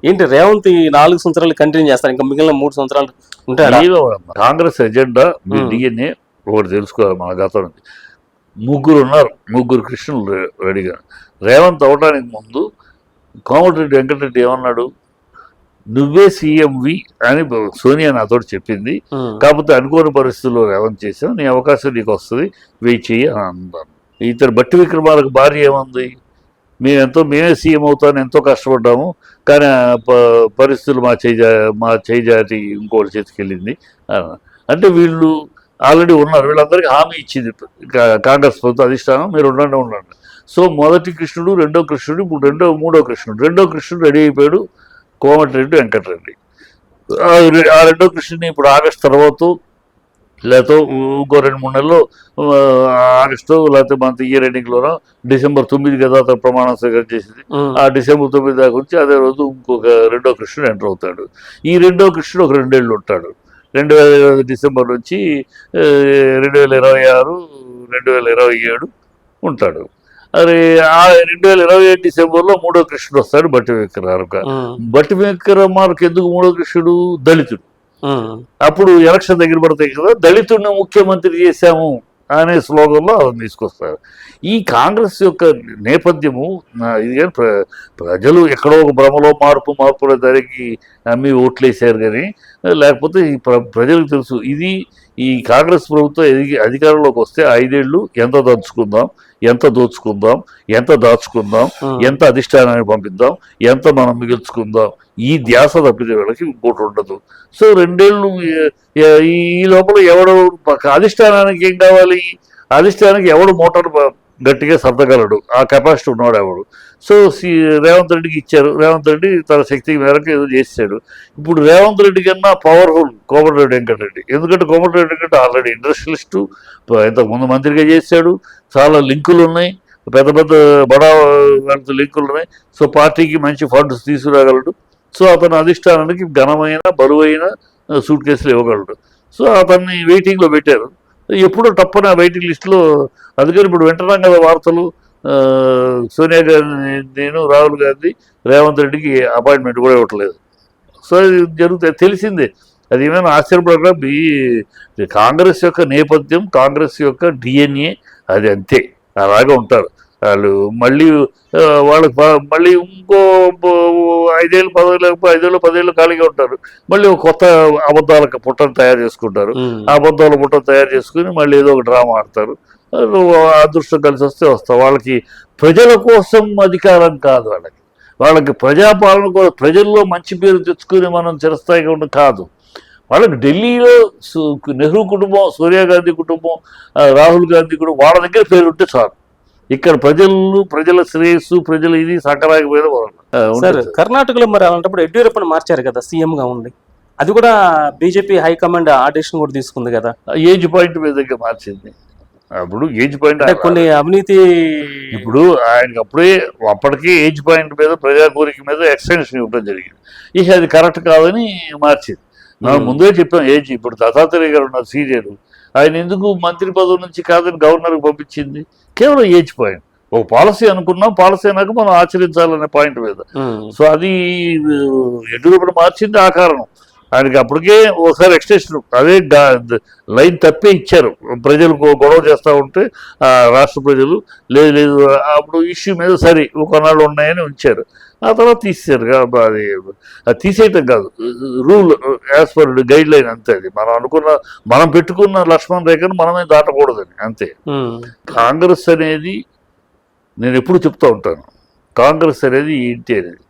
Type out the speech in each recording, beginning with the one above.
ఏంటి రేవంత్ ఈ 4 సంవత్సరాలు కంటిన్యూ చేస్తారు, ఇంకా మిగిలిన 3 సంవత్సరాలు ఉంటాడా? కాంగ్రెస్ ఎజెండా మీ డిఎన్ఏ ఒకటి తెలుసుకోవాలి. మన గతం నుంచి ముగ్గురు ఉన్నారు, ముగ్గురు కృష్ణులు రెడీగా. రేవంత్ అవడానికి ముందు కోమటిరెడ్డి వెంకటరెడ్డి ఏమన్నాడు, నువ్వే సీఎంవి అని సోనియా నాతో చెప్పింది. కాకపోతే అనుకోని పరిస్థితుల్లో రేవంత్ చేసావు, నీ అవకాశం నీకు వస్తుంది, వెయిట్ చెయ్యి అని అన్నాను. ఇతను బట్టి విక్రమార్క భార్య ఏముంది, మేమే సీఎం అవుతాను ఎంతో కష్టపడ్డాము, కానీ పరిస్థితులు మా చేజాటి ఇంకోటి చేతికెళ్ళింది. అంటే వీళ్ళు ఆల్రెడీ ఉన్నారు, వీళ్ళందరికీ హామీ ఇచ్చింది కాంగ్రెస్ ప్రభుత్వం అధిష్టానం, మీరు ఉండండి. సో మొదటి కృష్ణుడు, రెండో కృష్ణుడు, ఇప్పుడు మూడో కృష్ణుడు రెడీ అయిపోయాడు, కోమటిరెడ్డి వెంకటరెడ్డి. ఆ రెండో కృష్ణుని ఇప్పుడు ఆగస్టు తర్వాత లేకపోతే ఇంకో 2-3 నెలల్లో ఆగస్టు లేకపోతే మన ఇయర్ ఎండింగ్లోనో December 9 కదా అతను ప్రమాణం స్వీకారం చేసింది. ఆ December 9 దాకా వచ్చి అదే రోజు ఇంకొక రెండో కృష్ణుడు ఎంటర్ అవుతాడు. ఈ రెండో కృష్ణుడు ఒక 2 ఏళ్ళు ఉంటాడు. 2020 డిసెంబర్ నుంచి 2026, 2027 ఉంటాడు. అరే ఆ 2027 డిసెంబర్లో మూడో కృష్ణుడు వస్తాడు, బట్టి విక్రమార్క. బట్టి విక్రమార్క ఎందుకు మూడో కృష్ణుడు? దళితుడు. అప్పుడు ఎలక్షన్ దగ్గర పడతాయి కదా, దళితుడిని ముఖ్యమంత్రి చేశాము అనే స్లోగన్లో అతను తీసుకొస్తారు. ఈ కాంగ్రెస్ యొక్క నేపథ్యము ఇది ప్రజలు ఎక్కడో ఒక భ్రమలో మార్పుల దానికి నమ్మి ఓట్లేసారు, కానీ లేకపోతే ఈ ప్రజలకు తెలుసు ఇది ఈ కాంగ్రెస్ ప్రభుత్వం అధికారంలోకి వస్తే 5 ఏళ్ళు ఎంత దంచుకుందాం, ఎంత దోచుకుందాం, ఎంత దాచుకుందాం, ఎంత అధిష్టానాన్ని పంపిద్దాం, ఎంత మనం మిగుల్చుకుందాం, ఈ ధ్యాస తప్పితే వీళ్ళకి ఇంకోటి ఉండదు. సో 2 ఏళ్ళు ఈ లోపల ఎవడు అధిష్టానానికి ఏం కావాలి, అధిష్టానానికి ఎవడు మోటార్ గట్టిగా సర్దగలడు, ఆ కెపాసిటీ ఉన్నాడు ఎవడు. సో రేవంత్ రెడ్డికి ఇచ్చారు, రేవంత్ రెడ్డి తన శక్తి మేరకు ఏదో చేశాడు. ఇప్పుడు రేవంత్ రెడ్డి కన్నా పవర్ఫుల్ కోమటిరెడ్డి వెంకటరెడ్డి, ఎందుకంటే కోమటిరెడ్డి వెంకట ఆల్రెడీ ఇండస్ట్రియలిస్టు, ఇంతకుముందు మంత్రిగా చేశాడు, చాలా లింకులు ఉన్నాయి, పెద్ద బడా వాళ్ళతో లింకులు ఉన్నాయి. సో పార్టీకి మంచి ఫండ్స్ తీసుకురాగలడు. సో అతను అధిష్టానానికి ఘనమైన బరువైన సూట్ కేసులు ఇవ్వగలడు. సో అతన్ని వెయిటింగ్లో పెట్టారు. ఎప్పుడో తప్పన వెయిటింగ్ లిస్టులో, అందుకని ఇప్పుడు వింటున్నాం కదా వార్తలు, సోనియా గాంధీ, రాహుల్ గాంధీ రేవంత్ రెడ్డికి అపాయింట్మెంట్ కూడా ఇవ్వట్లేదు. సో ఇది జరుగుతుంది, తెలిసిందే. అది ఏమైనా ఆశ్చర్యపడకుండా కాంగ్రెస్ యొక్క నేపథ్యం, కాంగ్రెస్ యొక్క డిఎన్ఏ అది అంతే, అలాగే ఉంటారు వాళ్ళు. వాళ్ళకి మళ్ళీ ఇంకో 5 ఏళ్ళు 10 ఏళ్ళు ఖాళీగా ఉంటారు. మళ్ళీ ఒక కొత్త అబద్ధాలకు పుట్టను తయారు చేసుకుంటారు. ఆ అబద్ధాల పుట్టను తయారు చేసుకుని మళ్ళీ ఏదో ఒక డ్రామా ఆడతారు. అదృష్టం కలిసి వస్తే వాళ్ళకి ప్రజల కోసం అధికారం కాదు, వాళ్ళకి ప్రజాపాలన కూడా, ప్రజల్లో మంచి పేరు తెచ్చుకుని మనం చిరస్థాయిగా ఉండడం కాదు. వాళ్ళకి ఢిల్లీలో నెహ్రూ కుటుంబం, సోనియా గాంధీ కుటుంబం, రాహుల్ గాంధీ కుటుంబం, వాళ్ళ దగ్గర పేరు ఉంటే చాలు. ఇక్కడ ప్రజల శ్రేయస్సు, ప్రజల ఇది సకరాకపోయినా సార్. కర్ణాటకలో మరి అలాంటప్పుడు యడ్యూరప్పని మార్చారు కదా సీఎంగా ఉండి, అది కూడా బీజేపీ హైకమాండ్ ఆ డెసిషన్ కూడా తీసుకుంది కదా, ఏజ్ పాయింట్ మీద మార్చింది. అప్పుడు ఏజ్ పాయింట్ కొన్ని అవినీతి, ఇప్పుడు ఆయనకి అప్పటికే ఏజ్ పాయింట్ మీద, ప్రజా కోరిక మీద ఎక్స్టెన్షన్ ఇవ్వడం జరిగింది. ఇక అది కరెక్ట్ కాదని మార్చింది. మనం ముందే చెప్పాం ఏజ్. ఇప్పుడు దత్తాత్రేయ గారు ఉన్నారు సీనియర్, ఆయన ఎందుకు మంత్రి పదవి నుంచి కాదని గవర్నర్కి పంపించింది? కేవలం ఏజ్ పాయింట్. ఒక పాలసీ అనుకున్నాం, పాలసీ అయినాక మనం ఆచరించాలనే పాయింట్ మీద. సో అది ఎదురు మార్చింది ఆ కారణం. ఆయనకి అప్పటికే ఒకసారి ఎక్స్టెన్షన్ అదే లైన్ తప్పే ఇచ్చారు. ప్రజలు గొడవ చేస్తూ ఉంటే రాష్ట్ర ప్రజలు లేదు అప్పుడు ఇష్యూ మీద సరే కొన్నాళ్ళు ఉన్నాయని ఉంచారు. ఆ తర్వాత తీసేశారు. అది తీసేయటం కాదు, rule as per guide line అంతే. అది మనం పెట్టుకున్న లక్ష్మణ్ రేఖను మనమే దాటకూడదని అంతే. కాంగ్రెస్ అనేది నేను ఎప్పుడు చెప్తూ ఉంటాను, కాంగ్రెస్ అనేది ఏంటి అనేది.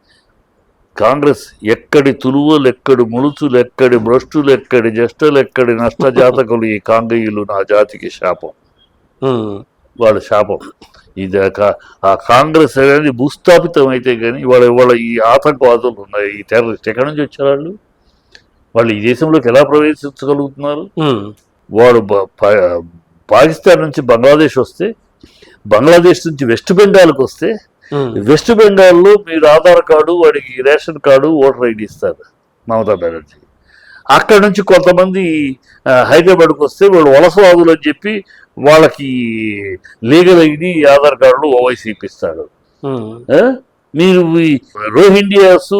కాంగ్రెస్ ఎక్కడి తులువలు, ఎక్కడి ములుచులు, ఎక్కడి భ్రష్టులు, ఎక్కడి జ్యేష్ఠులు, ఎక్కడి నష్టజాతకులు ఈ కాంగయ్యులు నా జాతికి శాపం, వాళ్ళ శాపం. ఇది ఆ కాంగ్రెస్ అనేది భూస్థాపితం అయితే కానీ వాళ్ళ ఈ ఆతంకవాదులు ఉన్నాయి, ఈ టెర్రరిస్ట్ ఎక్కడి నుంచి వచ్చారు వాళ్ళు ఈ దేశంలోకి ఎలా ప్రవేశించగలుగుతున్నారు? వాడు పాకిస్తాన్ నుంచి బంగ్లాదేశ్ వస్తే, బంగ్లాదేశ్ నుంచి వెస్ట్ బెంగాల్కి వస్తే, వెస్ట్ బెంగాల్లో మీరు ఆధార్ కార్డు, వాడికి రేషన్ కార్డు, ఓటర్ ఐడి ఇస్తారు మమతా బెనర్జీ. అక్కడ నుంచి కొంతమంది హైదరాబాద్కి వస్తే వాళ్ళు వలసవాదులు అని చెప్పి వాళ్ళకి లీగల్ ఐడి, ఆధార్ కార్డులు ఓవైసీ ఇప్పిస్తాడు. మీరు రోహింగ్యాస్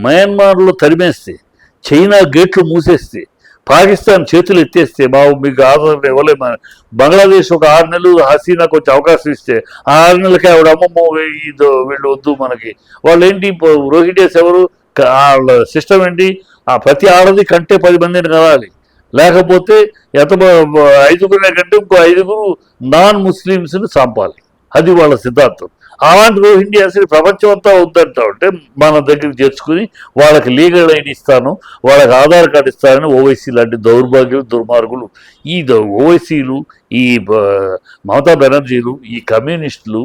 మయన్మార్లో తరిమేస్తే, చైనా గేట్లు మూసేస్తే, పాకిస్తాన్ చేతులు ఎత్తేస్తే మీకు ఆదరణ ఇవ్వలేము. బంగ్లాదేశ్ ఒక 6 నెలలు హసీనాకు వచ్చి అవకాశం ఇస్తే ఆ 6 నెలలకి ఆవిడ అమ్మమ్మ వీళ్ళు వద్దు మనకి. వాళ్ళు ఏంటి రోహింగ్యాస్ ఎవరు, వాళ్ళ సిస్టమ్ ఏంటి, ఆ ప్రతి ఆడది కంటే 10 మందిని కనాలి, లేకపోతే 5గురే కంటే ఇంకో 5గురు నాన్ ముస్లిమ్స్ని చంపాలి. అది వాళ్ళ సిద్ధాంతం. అలాంటి రోహింగ్యాస్ని ప్రపంచం అంతా వద్దంటా ఉంటే మన దగ్గరికి చేర్చుకుని వాళ్ళకి లీగల్ ఐడి ఇస్తాను, వాళ్ళకి ఆధార్ కార్డు ఇస్తానని ఓవైసీ లాంటి దౌర్భాగ్యులు, దుర్మార్గులు, ఈ ఓవైసీలు, ఈ మమతా బెనర్జీలు, ఈ కమ్యూనిస్టులు,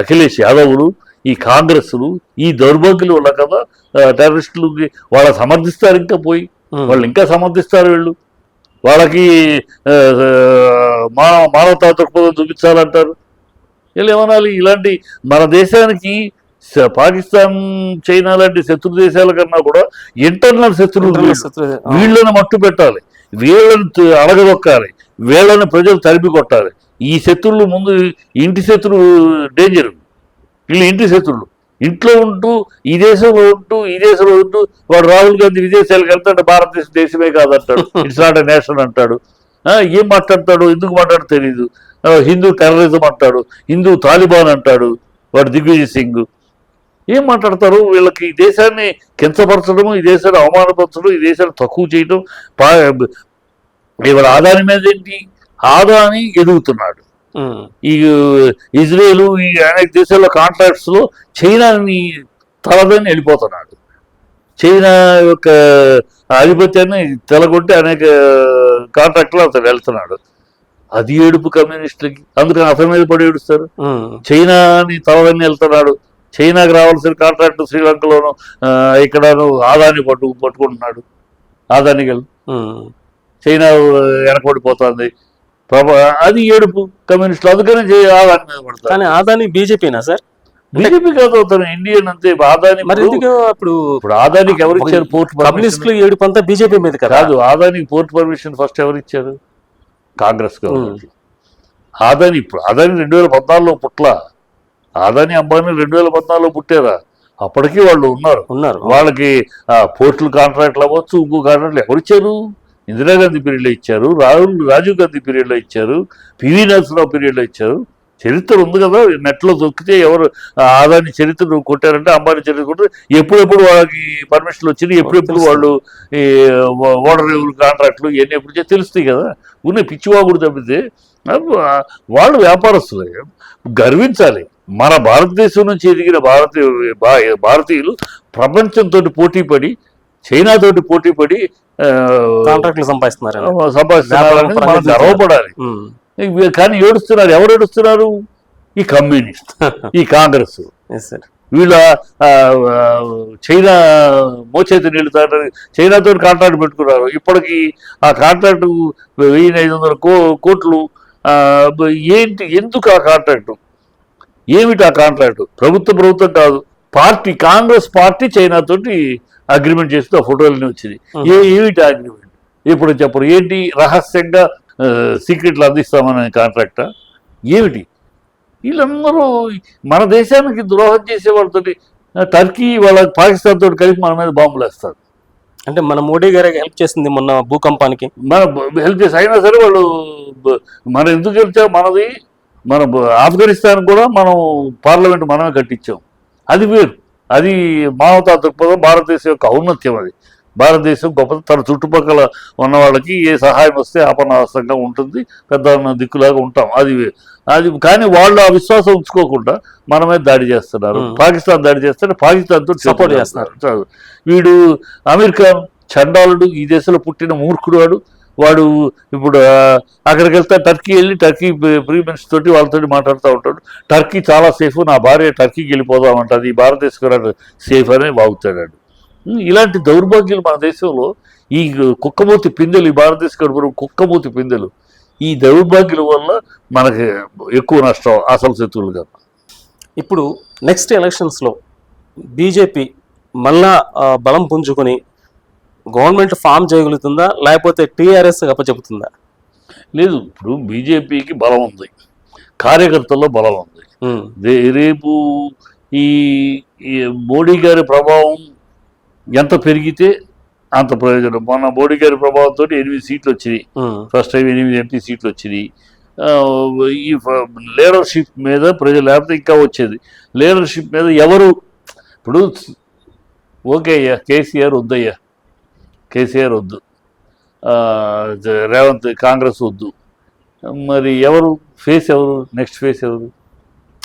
అఖిలేష్ యాదవ్లు, ఈ కాంగ్రెస్లు, ఈ దౌర్భాగ్యులు వల్ల కదా టెర్రరిస్టులు వాళ్ళ సమర్థిస్తారు. ఇంకా పోయి వాళ్ళు ఇంకా సమర్థిస్తారు. వాళ్ళకి మానవతా దృక్పథం చూపించాలంటారు. వీళ్ళు ఏమనాలి? ఇలాంటి మన దేశానికి పాకిస్తాన్, చైనా లాంటి శత్రు దేశాల కన్నా కూడా ఇంటర్నల్ శత్రువులు వీళ్ళని మట్టు పెట్టాలి, వీళ్ళని అడగదొక్కాలి, వీళ్ళని ప్రజలు తరిమి కొట్టాలి. ఈ శత్రువులు ముందు ఇంటి శత్రువు డేంజర్. వీళ్ళు ఇంటి శత్రువులు. ఇంట్లో ఉంటూ ఈ దేశంలో ఉంటూ వాడు రాహుల్ గాంధీ విదేశాలకు వెళ్తాడు, భారతదేశం దేశమే కాదంటాడు, ఇట్స్ నాట్ ఎ నేషన్ అంటాడు. ఏం మాట్లాడతాడు, ఎందుకు మాట్లాడో తెలీదు. హిందూ టెర్రరిజం అంటాడు, హిందూ తాలిబాన్ అంటాడు వాడు దిగ్విజయ్ సింగ్. ఏం మాట్లాడతారు? వీళ్ళకి ఈ దేశాన్ని కించపరచడం, ఈ దేశాన్ని అవమానపరచడం, ఈ దేశాన్ని తక్కువ చేయడం. ఇవాళ ఆదాని మీద ఏంటి, ఆదాని ఎదుగుతున్నాడు. ఈ ఇజ్రాయేల్, ఈ అనేక దేశాల్లో కాంట్రాక్ట్స్ లో చైనాని తలదని వెళ్ళిపోతున్నాడు. చైనా యొక్క ఆధిపత్యాన్ని తెలగొట్టి అనేక కాంట్రాక్ట్లో అతను వెళ్తున్నాడు. అది ఏడుపు కమ్యూనిస్టులకి. అందుకని అతని మీద పడి ఏడుస్తారు. చైనాని తలదని వెళ్తున్నాడు. చైనాకి రావాల్సిన కాంట్రాక్ట్ శ్రీలంకలోను ఇక్కడను ఆదాని పట్టుకుంటున్నాడు. ఆదానికి వెళ్ళి చైనా వెనకబడిపోతుంది. అది ఏడుపు కమ్యూనిస్టులు. అందుకని ఆదాని మీద పడతారు. కానీ ఆదాని బీజేపీనా సార్? బీజేపీ కాదు, అతను ఇండియన్ అంతే. ఆదాని ఇప్పుడు ఆదానికి ఎవరు ఇచ్చారు పోర్ట్? కమ్యూనిస్టులు ఏడుపు అంతా బీజేపీ మీద కాదు. ఆదానికి పోర్ట్ పర్మిషన్ ఫస్ట్ ఎవరు ఇచ్చారు? కాంగ్రెస్ గవర్నమెంట్. ఆదాని 2014లో పుట్ల. ఆదాని అంబానీ 2014లో పుట్టారా? అప్పటికీ వాళ్ళు ఉన్నారు. వాళ్ళకి పోర్టులు కాంట్రాక్ట్లు అవ్వచ్చు, ఇంకో కాంట్రాక్ట్లు ఎవరు ఇచ్చారు? ఇందిరాగాంధీ పీరియడ్లో ఇచ్చారు, రాజీవ్ గాంధీ పీరియడ్లో ఇచ్చారు, పివి నరసింహరావు పీరియడ్లో ఇచ్చారు. చరిత్ర ఉంది కదా, నెట్లో దొక్కితే ఎవరు ఆదాని చరిత్ర కొట్టారంటే, అంబానీ చరిత్ర కొట్టారు. ఎప్పుడెప్పుడు వాళ్ళకి పర్మిషన్లు వచ్చినాయి, ఎప్పుడెప్పుడు వాళ్ళు ఈ ఓడర్ కాంట్రాక్ట్లు ఇవన్నీ ఎప్పుడు తెలుస్తాయి కదా. ఉన్న పిచ్చివాగుడు తప్పితే వాళ్ళు వ్యాపారస్తులే. గర్వించాలి. మన భారతదేశం నుంచి ఎదిగిన భారతీయులు ప్రపంచంతో పోటీపడి, చైనాతోటి పోటీపడి కాంట్రాక్ట్లు సంపాదిస్తున్నారని మనం గర్వపడాలి. కానీ ఏడుస్తున్నారు. ఎవరు ఏడుస్తున్నారు? ఈ కమ్యూనిస్ట్, ఈ కాంగ్రెస్. వీళ్ళ చైనా మోచేతి నీళ్ళు తాగడానికి చైనాతో కాంట్రాక్ట్ పెట్టుకున్నారు. ఇప్పటికీ ఆ కాంట్రాక్టు 1500 కోట్లు. ఏంటి, ఎందుకు ఆ కాంట్రాక్టు? ఏమిటి ఆ కాంట్రాక్టు? ప్రభుత్వం కాదు, పార్టీ, కాంగ్రెస్ పార్టీ చైనాతోటి అగ్రిమెంట్ చేస్తూ ఆ ఫోటోలన్నీ వచ్చింది. ఏమిటి అగ్రిమెంట్? ఇప్పుడు చెప్పరు. ఏంటి, రహస్యంగా సీక్రెట్లు అందిస్తామనే కాంట్రాక్టా? ఏమిటి? వీళ్ళందరూ మన దేశానికి ద్రోహం చేసే వాళ్ళతో. టర్కీ వాళ్ళ పాకిస్తాన్ తోటి కలిపి మన మీద బాంబులు వేస్తారు. అంటే మన మోడీ గారికి హెల్ప్ చేసింది మొన్న భూకంపానికి. మన హెల్ప్ చేసి అయినా సరే వాళ్ళు మనం ఎందుకు గెలిచాం? మన ఆఫ్ఘనిస్తాన్ కూడా మనం పార్లమెంట్ మనమే కట్టించాం. అది వేరు. అది మానవతా దృక్పథం, భారతదేశం యొక్క ఔన్నత్యం. అది భారతదేశం గొప్ప. తన చుట్టుపక్కల ఉన్న వాళ్ళకి ఏ సహాయం వస్తే ఆపన్నాస్తంగా ఉంటుంది, పెద్ద దిక్కులాగా ఉంటాం. అది కానీ వాళ్ళు ఆ విశ్వాసం ఉంచుకోకుండా మనమే దాడి చేస్తున్నారు. పాకిస్తాన్ దాడి చేస్తే పాకిస్తాన్తో సపోర్ట్ చేస్తున్నారు. వీడు అమీర్ ఖాన్ చండాలుడు, ఈ దేశంలో పుట్టిన మూర్ఖుడు వాడు ఇప్పుడు అక్కడికి వెళ్తే టర్కీ వెళ్ళి టర్కీ ప్రీ మినిస్టర్ తోటి వాళ్ళతోటి మాట్లాడుతూ ఉంటాడు. టర్కీ చాలా సేఫ్, నా భార్య టర్కీకి వెళ్ళిపోదామంటుంది, ఈ భారతదేశం సేఫ్ అనే వాగుతాడు. ఇలాంటి దౌర్భాగ్యాలు మన దేశంలో, ఈ కుక్కమూతి పిందెలు, ఈ భారతదేశ కడుపు కుక్కమూతి పిందెలు, ఈ దౌర్భాగ్యాల వల్ల మనకి ఎక్కువ నష్టం అసలు శత్రువులు కాదు. ఇప్పుడు నెక్స్ట్ ఎలక్షన్స్లో బీజేపీ మళ్ళా బలం పుంజుకొని గవర్నమెంట్ ఫామ్ చేయగలుగుతుందా, లేకపోతే టీఆర్ఎస్ అప్పచెబుతుందా? లేదు, ఇప్పుడు బీజేపీకి బలం ఉంది, కార్యకర్తల్లో బలం ఉంది. రేపు ఈ మోడీ గారి ప్రభావం ఎంత పెరిగితే అంత ప్రయోజనం. మొన్న మోడీ గారి ప్రభావంతో 8 సీట్లు వచ్చినాయి, ఫస్ట్ టైం 8 ఎంపీ సీట్లు వచ్చినాయి. ఈ లీడర్షిప్ మీద ప్రజలు, లేకపోతే ఇంకా వచ్చేది లీడర్షిప్ మీద ఎవరు. ఇప్పుడు ఓకే అయ్యా, కేసీఆర్ వద్దయ్యా, కేసీఆర్ వద్దు, రేవంత్ కాంగ్రెస్ వద్దు, మరి ఎవరు ఫేస్, ఎవరు నెక్స్ట్ ఫేస్ ఎవరు?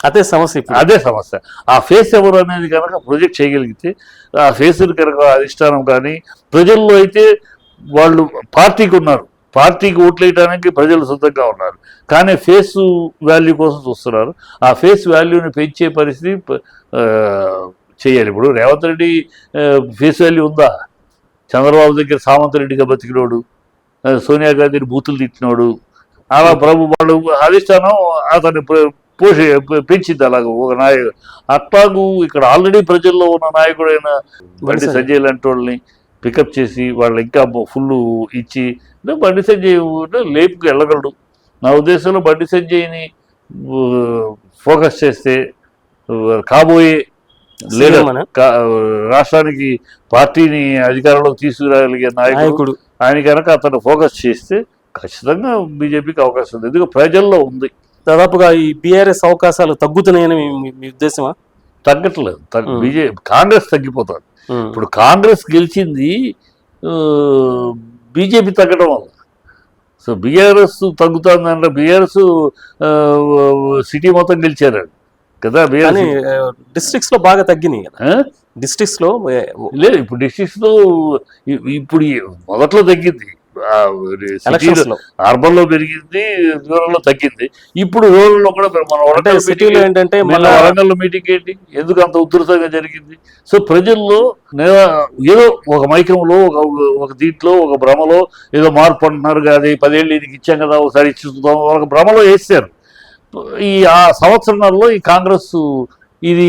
అదే సమస్య ఇప్పుడు. అదే సమస్య. ఆ ఫేస్ ఎవరు అనేది కనుక ప్రొజెక్ట్ చేయగలిగితే, ఆ ఫేస్ని కనుక అధిష్టానం కానీ ప్రజల్లో అయితే వాళ్ళు పార్టీకి ఉన్నారు, పార్టీకి ఓట్లు వేయడానికి ప్రజలు సిద్ధంగా ఉన్నారు, కానీ ఫేస్ వాల్యూ కోసం చూస్తున్నారు. ఆ ఫేస్ వాల్యూని పెంచే పరిస్థితి చేయాలి. ఇప్పుడు రేవంత్ రెడ్డి ఫేస్ వాల్యూ ఉందా? చంద్రబాబు దగ్గర సామంత్ రెడ్డిగా బతికినోడు, సోనియా గాంధీని బూతులు తిట్టినోడు, అలా వాళ్ళు అధిష్టానం అతన్ని పెంచింది. అలాగ ఒక నాయకుడు అట్లాగూ ఇక్కడ ఆల్రెడీ ప్రజల్లో ఉన్న నాయకుడైన బండి సంజయ్ లాంటి వాళ్ళని పికప్ చేసి వాళ్ళు ఇంకా ఫుల్ ఇచ్చి బండి సంజయ్ లేపుకు వెళ్ళగలడు. నా ఉద్దేశంలో బండి సంజయ్ని ఫోకస్ చేస్తే కాబోయే లీడర్, రాష్ట్రానికి పార్టీని అధికారంలోకి తీసుకురాగలిగే నాయకుడు ఆయన కనుక అతను ఫోకస్ చేస్తే ఖచ్చితంగా బీజేపీకి అవకాశం ఉంది. ఎందుకంటే ప్రజల్లో ఉంది. దాదాపుగా ఈ బీఆర్ఎస్ అవకాశాలు తగ్గుతున్నాయని మీ ఉద్దేశమా? తగ్గట్లేదు. కాంగ్రెస్ తగ్గిపోతుంది. ఇప్పుడు కాంగ్రెస్ గెలిచింది బీజేపీ తగ్గడం వల్ల. సో బీఆర్ఎస్ తగ్గుతుందంటే బీఆర్ఎస్ సిటీ మొత్తం గెలిచారు కదా. డిస్ట్రిక్ట్స్ లో బాగా తగ్గినాయి కదా. డిస్ట్రిక్ట్స్ లో లేదు, ఇప్పుడు డిస్ట్రిక్ట్స్ లో ఇప్పుడు మొదట్లో తగ్గింది, అర్బన్ లో పెరిగింది, రూరల్ లో తగ్గింది. ఇప్పుడు రూరల్ లో కూడా మన సిటీలో ఏంటంటే మన వరంగల్ మీటింగ్ ఏంటి, ఎందుకు అంత ఉధృతంగా జరిగింది? సో ప్రజల్లో ఏదో ఒక మైకంలో ఒక దీంట్లో ఒక భ్రమలో ఏదో మార్పు అంటున్నారు కదా, 10 ఏళ్ళు ఇది ఇచ్చాం కదా, ఒకసారి ఇచ్చిస్తాం, ఒక భ్రమలో వేసారు. ఆ సంవత్సరాల్లో ఈ కాంగ్రెస్ ఇది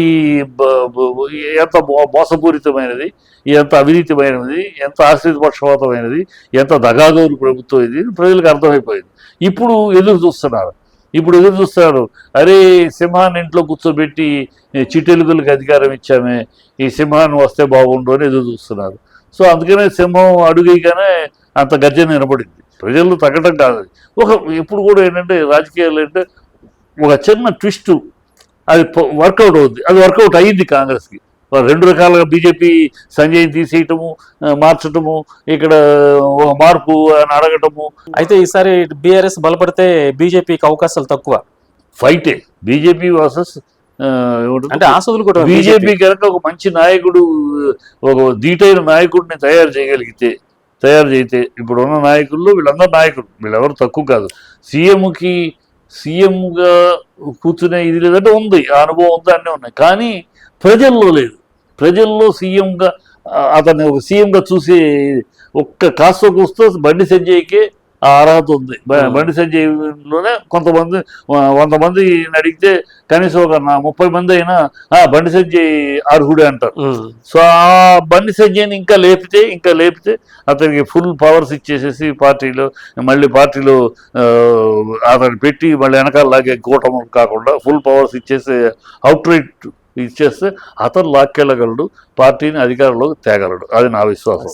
ఎంత మోసపూరితమైనది, ఎంత అవినీతిమైనది, ఎంత ఆశ్రితపక్షపాతమైనది, ఎంత దగాదోరు ప్రభుత్వం ఇది ప్రజలకు అర్థమైపోయింది. ఇప్పుడు ఎదురు చూస్తున్నారు. అరే సింహాన్ని ఇంట్లో కూర్చోబెట్టి చిట్టెలుగులకు అధికారం ఇచ్చామే, ఈ సింహాన్ని వస్తే బాగుండు అని ఎదురు చూస్తున్నారు. సో అందుకనే సింహం అడుగుగానే అంత గర్జన వినపడింది. ప్రజలు తగ్గడం కాదు. ఎప్పుడు కూడా ఏంటంటే రాజకీయాలు అంటే ఒక చిన్న ట్విస్ట్ అది వర్కౌట్ అవుద్ది. అది వర్కౌట్ అయ్యింది కాంగ్రెస్కి. 2 రకాలుగా బీజేపీ సంజయ్ తీసేయటము, మార్చటము, ఇక్కడ ఒక మార్పు అని అడగటము. అయితే ఈసారి బీఆర్ఎస్ బలపడితే బీజేపీకి అవకాశాలు తక్కువ. ఫైటే బీజేపీ వర్సెస్ అంటే ఆశలు కూడా. బీజేపీ కనుక ఒక మంచి నాయకుడు, ఒక ధీటైన నాయకుడిని తయారు చేయితే ఇప్పుడున్న నాయకుల్లో వీళ్ళందరూ నాయకులు, వీళ్ళెవరు తక్కువ కాదు. సీఎంగా కూర్చునే ఇది లేదంటే ఉంది, ఆ అనుభవం ఉంది, అన్నీ ఉన్నాయి, కానీ ప్రజల్లో లేదు. ప్రజల్లో సీఎంగా అతన్ని ఒక సీఎంగా చూసి ఒక్క కాస్త కూస్తో బండి సంజయ్కే ఆ అర్హత ఉంది. బండి సంజయ్లోనే కొంతమంది 100 మంది అడిగితే కనీసం ఒక 30 మంది అయినా బండి సంజయ్ అర్హుడే అంటారు. సో ఆ బండి సంజయ్ని ఇంకా లేపితే అతనికి ఫుల్ పవర్స్ ఇచ్చేసేసి పార్టీలో అతన్ని పెట్టి మళ్ళీ వెనకాల లాగే కూటమి కాకుండా ఫుల్ పవర్స్ ఇచ్చేసి అవుట్ రైట్ ఇచ్చేస్తే అతను లాక్కెళ్ళగలడు, పార్టీని అధికారంలోకి తేగలడు. అది నా విశ్వాసం.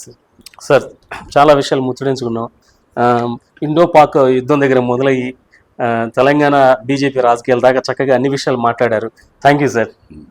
సార్ చాలా విషయాలు ముచ్చటించుకున్నాం. ఇండో పాక్ యుద్ధం దగ్గర మొదలయ్యి తెలంగాణ బీజేపీ రాజకీయాల దాకా చక్కగా అన్ని విషయాలు మాట్లాడారు. Thank you sir.